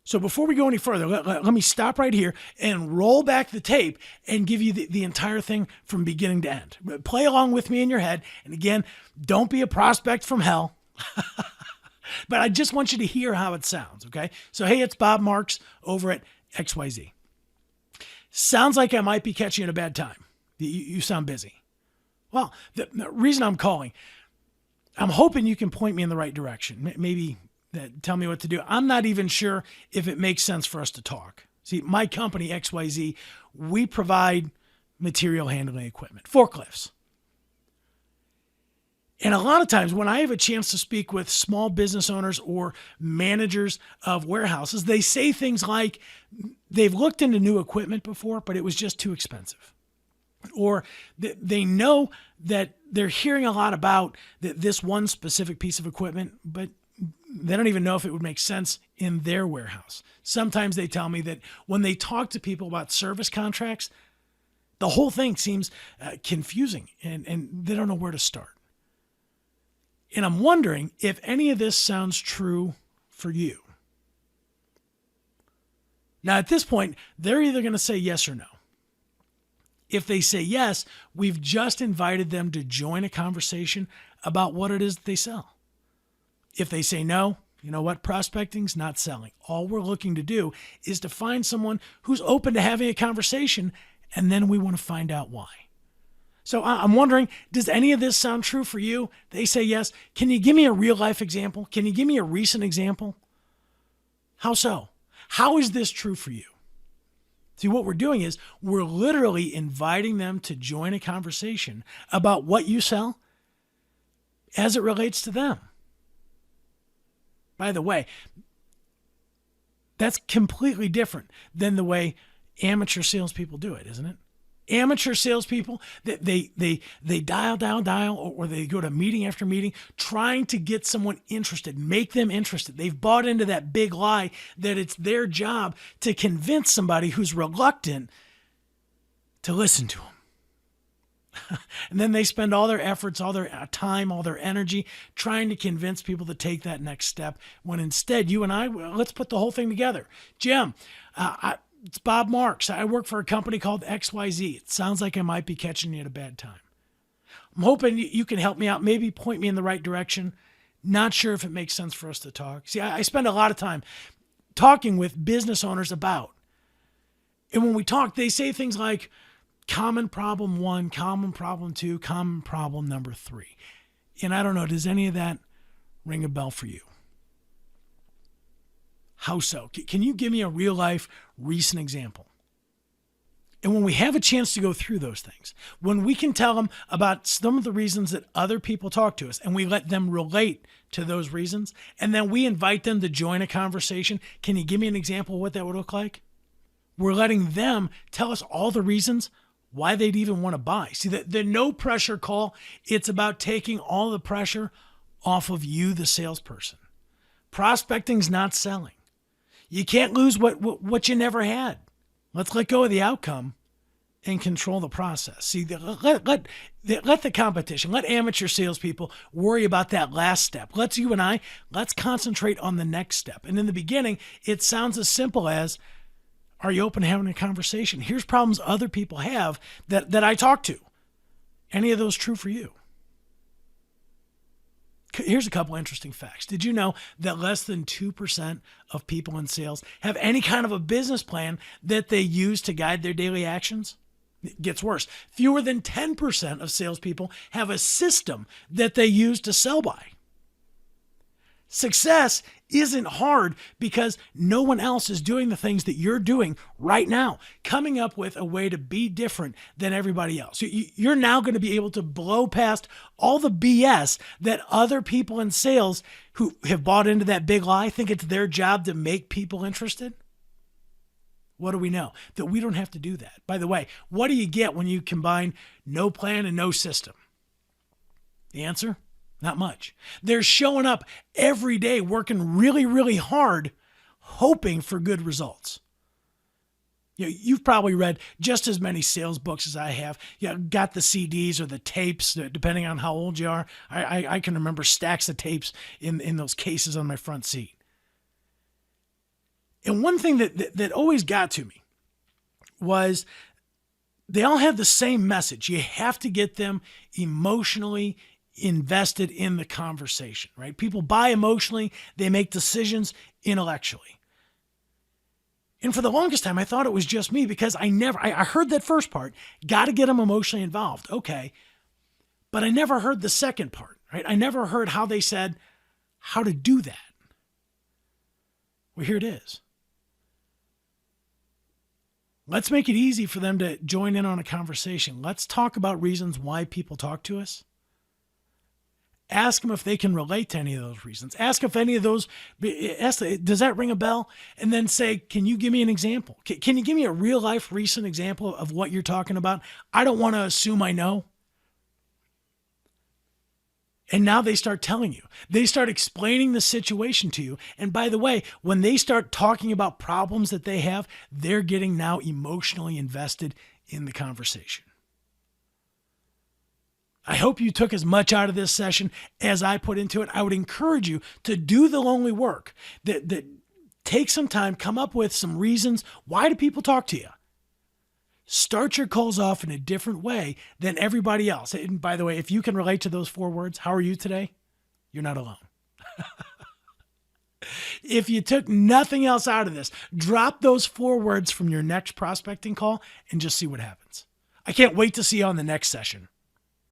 So before we go any further, let me stop right here and roll back the tape and give you the entire thing from beginning to end. Play along with me in your head. And again, don't be a prospect from hell. But I just want you to hear how it sounds, okay? So, hey, it's Bob Marks over at XYZ. Sounds like I might be catching you at a bad time. You sound busy. Well, the reason I'm calling, I'm hoping you can point me in the right direction. Maybe tell me what to do. I'm not even sure if it makes sense for us to talk. See, my company, XYZ, we provide material handling equipment, forklifts. And a lot of times when I have a chance to speak with small business owners or managers of warehouses, they say things like they've looked into new equipment before, but it was just too expensive. Or they know that they're hearing a lot about this one specific piece of equipment, but they don't even know if it would make sense in their warehouse. Sometimes they tell me that when they talk to people about service contracts, the whole thing seems confusing and they don't know where to start. And I'm wondering if any of this sounds true for you. Now, at this point, they're either going to say yes or no. If they say yes, we've just invited them to join a conversation about what it is that they sell. If they say no, you know what? Prospecting's not selling. All we're looking to do is to find someone who's open to having a conversation, and then we want to find out why. So I'm wondering, does any of this sound true for you? They say yes. Can you give me a real life example? Can you give me a recent example? How so? How is this true for you? See, what we're doing is we're literally inviting them to join a conversation about what you sell as it relates to them. By the way, that's completely different than the way amateur salespeople do it, isn't it? Amateur salespeople, they dial, or they go to meeting after meeting trying to get someone interested, make them interested. They've bought into that big lie that it's their job to convince somebody who's reluctant to listen to them. And then they spend all their efforts, all their time, all their energy trying to convince people to take that next step, when instead you and I, let's put the whole thing together. Jim, it's Bob Marks. I work for a company called XYZ. It sounds like I might be catching you at a bad time. I'm hoping you can help me out, maybe point me in the right direction. Not sure if it makes sense for us to talk. See, I spend a lot of time talking with business owners about. And when we talk, they say things like common problem 1, common problem 2, common problem number 3. And I don't know, does any of that ring a bell for you? How so? Can you give me a real life recent example? And when we have a chance to go through those things, when we can tell them about some of the reasons that other people talk to us and we let them relate to those reasons, and then we invite them to join a conversation, can you give me an example of what that would look like? We're letting them tell us all the reasons why they'd even want to buy. See, the no pressure call, it's about taking all the pressure off of you, the salesperson. Prospecting's not selling. You can't lose what you never had. Let's let go of the outcome and control the process. See, let the competition, let amateur salespeople worry about that last step. Let's concentrate on the next step. And in the beginning, it sounds as simple as, are you open to having a conversation? Here's problems other people have that I talk to. Any of those true for you? Here's a couple interesting facts. Did you know that less than 2% of people in sales have any kind of a business plan that they use to guide their daily actions? It gets worse. Fewer than 10% of salespeople have a system that they use to sell by. Success isn't hard because no one else is doing the things that you're doing right now, coming up with a way to be different than everybody else. You're now going to be able to blow past all the BS that other people in sales who have bought into that big lie think it's their job to make people interested. What do we know? That we don't have to do that. By the way, what do you get when you combine no plan and no system? The answer? Not much. They're showing up every day, working really, really hard, hoping for good results. You've probably read just as many sales books as I have. Got the CDs or the tapes, depending on how old you are. I can remember stacks of tapes in those cases on my front seat. And one thing that always got to me was they all had the same message. You have to get them emotionally invested in the conversation, right? People buy emotionally, they make decisions intellectually. And for the longest time, I thought it was just me because I heard that first part, got to get them emotionally involved. Okay. But I never heard the second part, right? I never heard how they said how to do that. Well, here it is. Let's make it easy for them to join in on a conversation. Let's talk about reasons why people talk to us. Ask them if they can relate to any of those reasons. Ask if any of those, does that ring a bell? And then say, can you give me an example? Can you give me a real life recent example of what you're talking about? I don't want to assume I know. And now they start telling you. They start explaining the situation to you. And by the way, when they start talking about problems that they have, they're getting now emotionally invested in the conversation. I hope you took as much out of this session as I put into it. I would encourage you to do the lonely work, that take some time, come up with some reasons. Why do people talk to you? Start your calls off in a different way than everybody else. And by the way, if you can relate to those 4 words, how are you today? You're not alone. If you took nothing else out of this, drop those 4 words from your next prospecting call and just see what happens. I can't wait to see you on the next session.